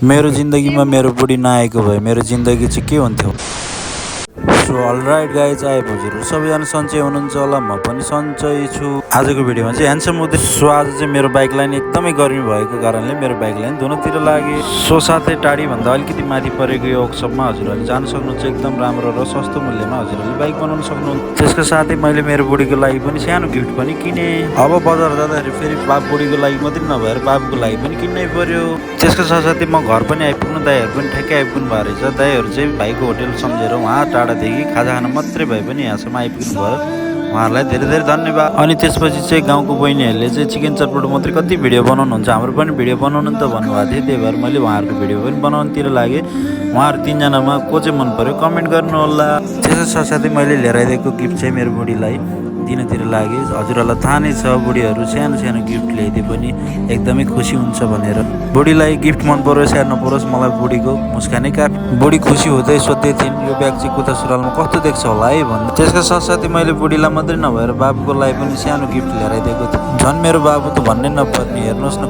मेरो जिन्दगीमा मेरो बुढी नआएको भए मेरो जिन्दगी चाहिँ के हुन्थ्यो। सो अलराइट गाइज, आए हजुरहरू सबैजना सन्चै हुनुहुन्छ होला, म पनि सन्चै छु। आजको भिडियोमा चाहिँ ह्यान्डसम हुँदै। सो आज चाहिँ मेरो बाइक लाइन एकदमै गर्मी भएको कारणले मेरो बाइक लाइन धुनतिर लागे। सो साथै टाढीभन्दा अलिकति माथि परेको यो वर्कसपमा हजुरहरूले जान सक्नुहुन्छ। एकदम राम्रो र सस्तो मूल्यमा हजुरहरूले बाइक बनाउन सक्नुहुन्छ। त्यसको साथै मैले मेरो बुढीको लागि पनि सानो गिफ्ट पनि किने। अब बजार जाँदाखेरि फेरि बुढीको लागि मात्रै नभएर बाबुको लागि पनि किन्नै पर्यो। त्यसको साथसाथै म घर पनि आइपुग्नु, दाइहरू पनि ठ्याक्कै आइपुग्नु भएको रहेछ। दाइहरू चाहिँ भाइको होटेल सम्झेर उहाँ टाढादेखि खाजा खान मात्रै भए पनि यहाँसम्म आइपुग्नु भयो। उहाँहरूलाई धेरै धेरै धन्यवाद। अनि त्यसपछि चाहिँ गाउँको बहिनीहरूले चाहिँ चिकन चटपट मात्रै कति भिडियो बनाउनुहुन्छ, हाम्रो पनि भिडियो बनाउनु नि त भन्नुभएको थियो। त्यही भएर मैले उहाँहरूको भिडियो पनि बनाउनुतिर लागेँ। उहाँहरू तिनजनामा को चाहिँ मन पर्यो कमेन्ट गर्नु होला। त्यसको साथसाथै मैले लिएर आइदिएको गिफ्ट चाहिँ मेरो बुढीलाई दिनतिर लागे। हजुरहरूलाई थाहा नै छ, बुढीहरू सानो सानो गिफ्ट ल्याइदिए पनि एकदमै खुसी हुन्छ भनेर। बुढीलाई गिफ्ट मन परोस् या नपरोस्, मलाई बुढीको मुस्कानै काट। बुढी खुसी हुँदै सोध्दै थिइन् यो ब्याग चाहिँ कुर्ता सुरुवालमा कस्तो देख्छ होला है भन्नु। त्यसका साथसाथै मैले बुढीलाई मात्रै नभएर बाबुको लागि पनि सानो गिफ्ट लिएर आइदिएको थिएँ। झन् मेरो बाबु त भन्नै नपर्ने, हेर्नुहोस् न।